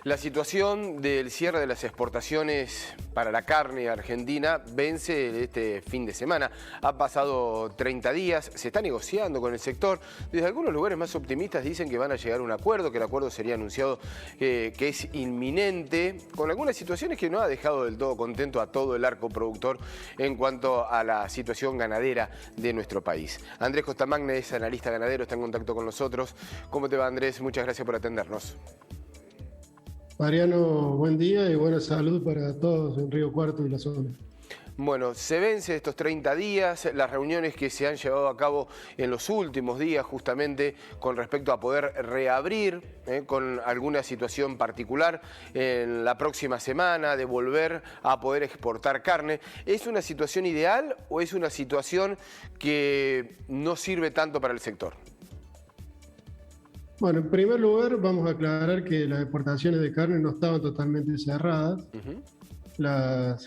La situación del cierre de las exportaciones para la carne argentina vence este fin de semana. Ha pasado 30 días, se está negociando con el sector. Desde algunos lugares más optimistas dicen que van a llegar a un acuerdo, que el acuerdo sería anunciado que es inminente, con algunas situaciones que no ha dejado del todo contento a todo el arco productor en cuanto a la situación ganadera de nuestro país. Andrés Costamagne es analista ganadero, está en contacto con nosotros. ¿Cómo te va, Andrés? Muchas gracias por atendernos. Mariano, buen día y buena salud para todos en Río Cuarto y la zona. Bueno, se vence estos 30 días, las reuniones que se han llevado a cabo en los últimos días justamente con respecto a poder reabrir con alguna situación particular en la próxima semana, de volver a poder exportar carne. ¿Es una situación ideal o es una situación que no sirve tanto para el sector? Bueno, en primer lugar vamos a aclarar que las exportaciones de carne no estaban totalmente cerradas.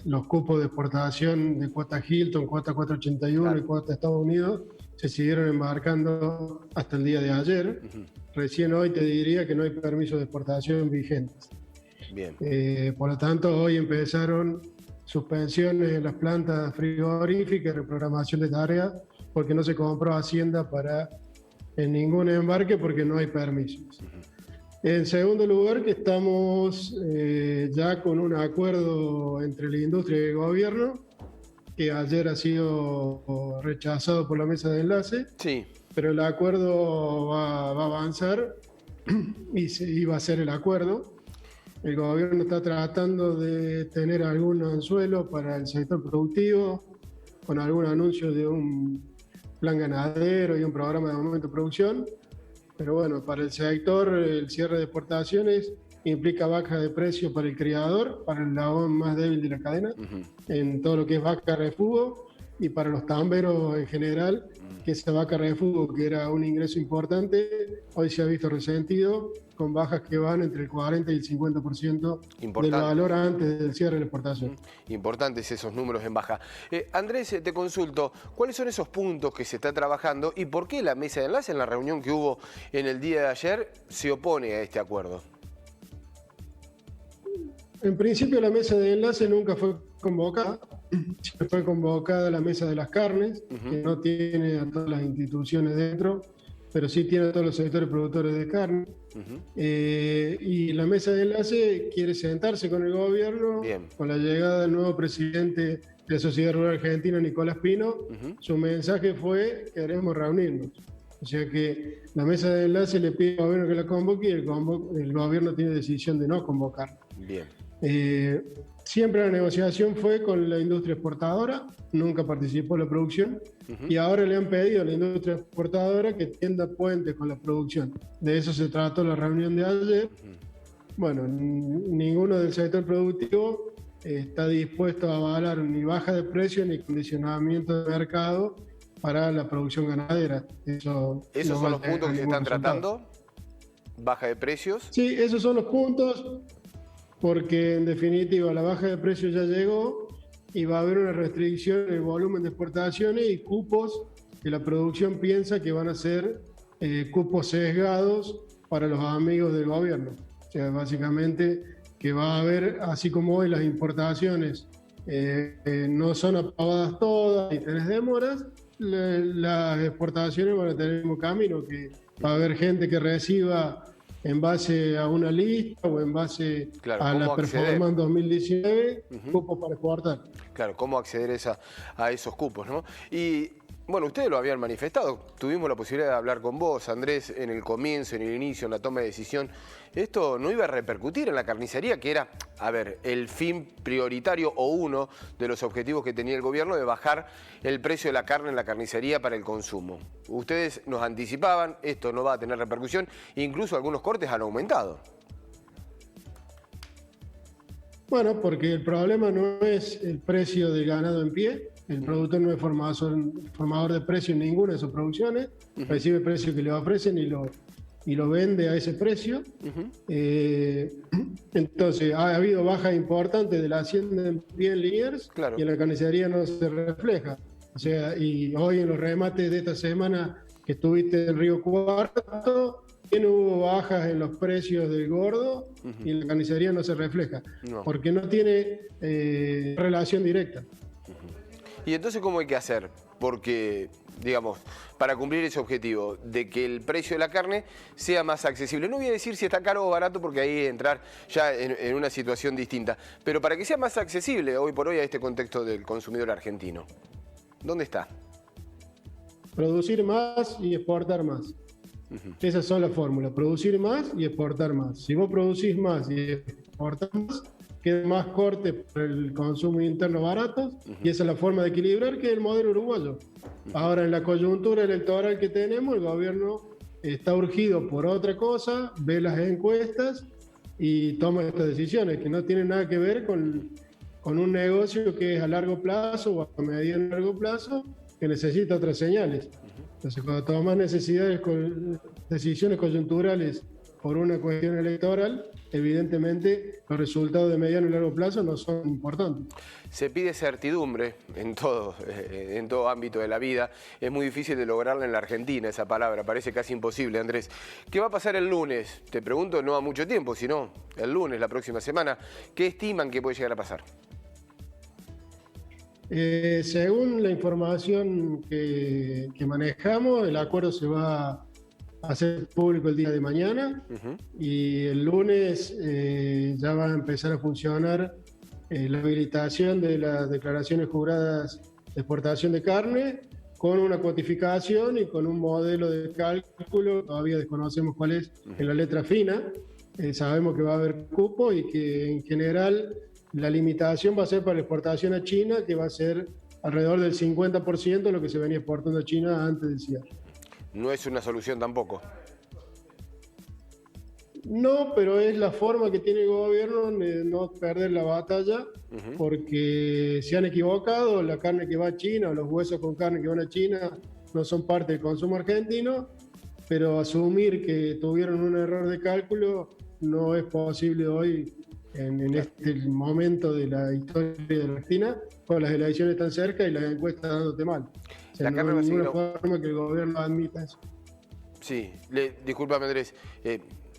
Los cupos de exportación de cuota Hilton, cuota 481 y cuota Estados Unidos se siguieron embarcando hasta el día de ayer. Recién hoy te diría que no hay permisos de exportación vigentes. Bien. Por lo tanto, hoy empezaron suspensiones en las plantas frigoríficas, reprogramación de tareas, porque no se compró Hacienda en ningún embarque porque no hay permisos. En segundo lugar, que estamos ya con un acuerdo entre la industria y el gobierno, que ayer ha sido rechazado por la mesa de enlace, Sí. pero el acuerdo va a avanzar y va a ser el acuerdo. El gobierno está tratando de tener algún anzuelo para el sector productivo, con algún anuncio de un plan ganadero y un programa de aumento de producción. Pero bueno, para el sector el cierre de exportaciones implica baja de precio para el criador, para el eslabón más débil de la cadena, en todo lo que es vaca refugio, y para los tamberos en general, que esa vaca refugio, que era un ingreso importante, hoy se ha visto resentido con bajas que van entre el 40 y el 50% del valor antes del cierre de la exportación. Importantes esos números en baja. Andrés, te consulto, ¿cuáles son esos puntos que se está trabajando y por qué la mesa de enlace en la reunión que hubo en el día de ayer se opone a este acuerdo? En principio la mesa de enlace nunca fue convocada, fue convocada la mesa de las carnes, que no tiene a todas las instituciones dentro, pero sí tiene a todos los sectores productores de carne. Y la mesa de enlace quiere sentarse con el gobierno. Bien. Con la llegada del nuevo presidente de la Sociedad Rural Argentina, Nicolás Pino. Su mensaje fue: queremos reunirnos. O sea que la mesa de enlace le pide al gobierno que la convoque y el gobierno tiene decisión de no convocar. Bien. Siempre la negociación fue con la industria exportadora, nunca participó en la producción, y ahora le han pedido a la industria exportadora que tienda puentes con la producción. De eso se trató la reunión de ayer. Bueno, ninguno del sector productivo está dispuesto a avalar ni baja de precio ni condicionamiento de mercado para la producción ganadera. ¿Esos son los puntos que se están tratando? ¿Baja de precios? Sí, esos son los puntos, porque en definitiva la baja de precios ya llegó y va a haber una restricción en el volumen de exportaciones y cupos que la producción piensa que van a ser cupos sesgados para los amigos del gobierno. O sea, básicamente que va a haber, así como hoy las importaciones no son aprobadas todas y tenés demoras, las exportaciones van a tener el mismo camino, que va a haber gente que reciba en base a una lista o en base a la performance 2019, cupos para exportar. Claro, cómo acceder a esos cupos, ¿no? Y bueno, ustedes lo habían manifestado, tuvimos la posibilidad de hablar con vos, Andrés, en el comienzo, en el inicio, en la toma de decisión. Esto no iba a repercutir en la carnicería, que era, el fin prioritario o uno de los objetivos que tenía el gobierno de bajar el precio de la carne en la carnicería para el consumo. Ustedes nos anticipaban, esto no va a tener repercusión, incluso algunos cortes han aumentado. Bueno, porque el problema no es el precio del ganado en pie. El productor no es formador de precios en ninguna de sus producciones, recibe el precio que le ofrecen y lo vende a ese precio. Entonces, ha habido bajas importantes de la hacienda en pie en Liniers, y en la carnicería no se refleja. O sea, y hoy en los remates de esta semana que estuviste en Río Cuarto, también hubo bajas en los precios del gordo y en la carnicería no se refleja, porque no tiene relación directa. ¿Y entonces cómo hay que hacer? Porque, digamos, para cumplir ese objetivo de que el precio de la carne sea más accesible. No voy a decir si está caro o barato porque ahí entrar ya en una situación distinta, pero para que sea más accesible hoy por hoy a este contexto del consumidor argentino. ¿Dónde está? Producir más y exportar más. Esas son las fórmulas, producir más y exportar más. Si vos producís más y exportás más, queda más corte por el consumo interno barato y esa es la forma de equilibrar que es el modelo uruguayo. Ahora, en la coyuntura electoral que tenemos, el gobierno está urgido por otra cosa, ve las encuestas y toma estas decisiones que no tienen nada que ver con un negocio que es a largo plazo o a mediano y largo plazo, que necesita otras señales. Entonces, cuando tomas decisiones coyunturales por una cuestión electoral, evidentemente los resultados de mediano y largo plazo no son importantes. Se pide certidumbre en todo ámbito de la vida. Es muy difícil de lograrla en la Argentina, esa palabra, parece casi imposible, Andrés. ¿Qué va a pasar el lunes? Te pregunto, no a mucho tiempo, sino el lunes, la próxima semana. ¿Qué estiman que puede llegar a pasar? Según la información que manejamos, el acuerdo se va a hacer público el día de mañana y el lunes ya va a empezar a funcionar la habilitación de las declaraciones juradas de exportación de carne con una cuantificación y con un modelo de cálculo, todavía desconocemos cuál es en la letra fina, sabemos que va a haber cupo y que en general la limitación va a ser para la exportación a China, que va a ser alrededor del 50% de lo que se venía exportando a China antes del cierre. No es una solución tampoco. No, pero es la forma que tiene el gobierno de no perder la batalla, porque se han equivocado, la carne que va a China, o los huesos con carne que van a China, no son parte del consumo argentino, pero asumir que tuvieron un error de cálculo no es posible hoy en este momento de la historia de la Argentina, con las elecciones tan cerca y las encuestas dándote mal. O sea, no hay ninguna forma que el gobierno admita eso. Sí, discúlpame Andrés,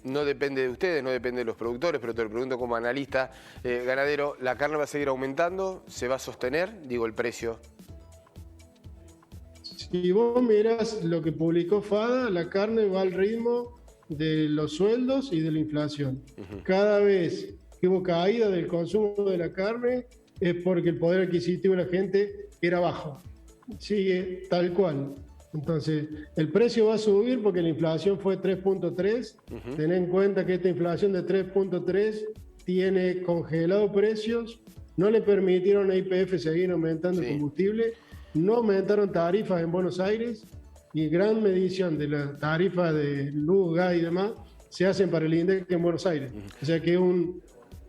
no depende de ustedes, no depende de los productores, pero te lo pregunto como analista ganadero, ¿la carne va a seguir aumentando? ¿Se va a sostener? Digo, el precio. Si vos mirás lo que publicó FADA, la carne va al ritmo de los sueldos y de la inflación. Cada vez que hubo caída del consumo de la carne es porque el poder adquisitivo de la gente era bajo. Sigue tal cual. Entonces, el precio va a subir porque la inflación fue 3.3. Ten en cuenta que esta inflación de 3.3 tiene congelado precios, no le permitieron a YPF seguir aumentando el combustible, no aumentaron tarifas en Buenos Aires y gran medición de la tarifa de luz, gas y demás se hacen para el INDEC en Buenos Aires. O sea que es un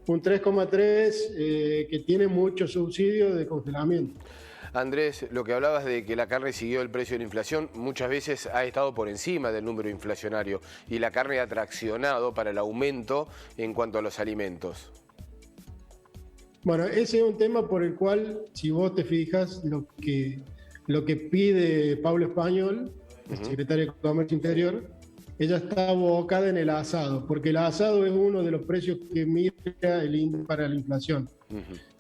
3,3 que tiene mucho subsidio de congelamiento. Andrés, lo que hablabas de que la carne siguió el precio de la inflación, muchas veces ha estado por encima del número inflacionario y la carne ha traccionado para el aumento en cuanto a los alimentos. Bueno, ese es un tema por el cual, si vos te fijas, lo que pide Pablo Español, el secretario de Comercio Interior, ella está abocada en el asado, porque el asado es uno de los precios que mira el índice para la inflación.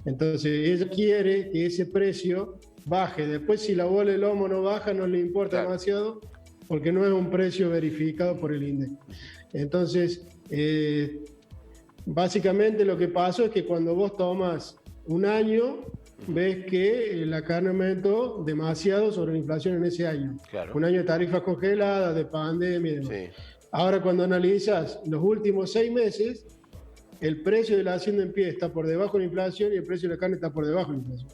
Entonces, ella quiere que ese precio baje. Después, si la bola de lomo no baja, no le importa demasiado, porque no es un precio verificado por el INDEC. Entonces, básicamente lo que pasó es que cuando vos tomas un año, ves que la carne aumentó demasiado sobre la inflación en ese año. Un año de tarifas congeladas, de pandemia y demás. Ahora, cuando analizas los últimos 6 meses, el precio de la hacienda en pie está por debajo de la inflación y el precio de la carne está por debajo de la inflación.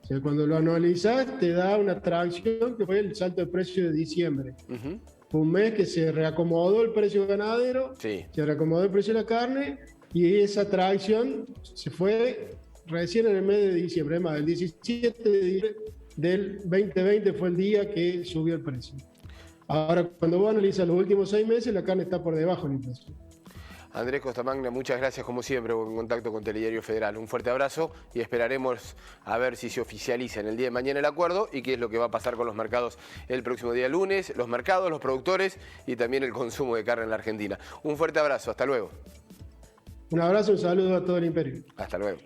O sea, cuando lo analizas, te da una tracción que fue el salto de precio de diciembre. Fue un mes que se reacomodó el precio ganadero, se reacomodó el precio de la carne y esa tracción se fue recién en el mes de diciembre. Además, el 17 de diciembre del 2020 fue el día que subió el precio. Ahora, cuando vos analizas los últimos 6 meses, la carne está por debajo de la inflación. Andrés Costamagna, muchas gracias como siempre por el contacto con Telediario Federal. Un fuerte abrazo y esperaremos a ver si se oficializa en el día de mañana el acuerdo y qué es lo que va a pasar con los mercados el próximo día lunes, los mercados, los productores y también el consumo de carne en la Argentina. Un fuerte abrazo, hasta luego. Un abrazo, un saludo a todo el imperio. Hasta luego.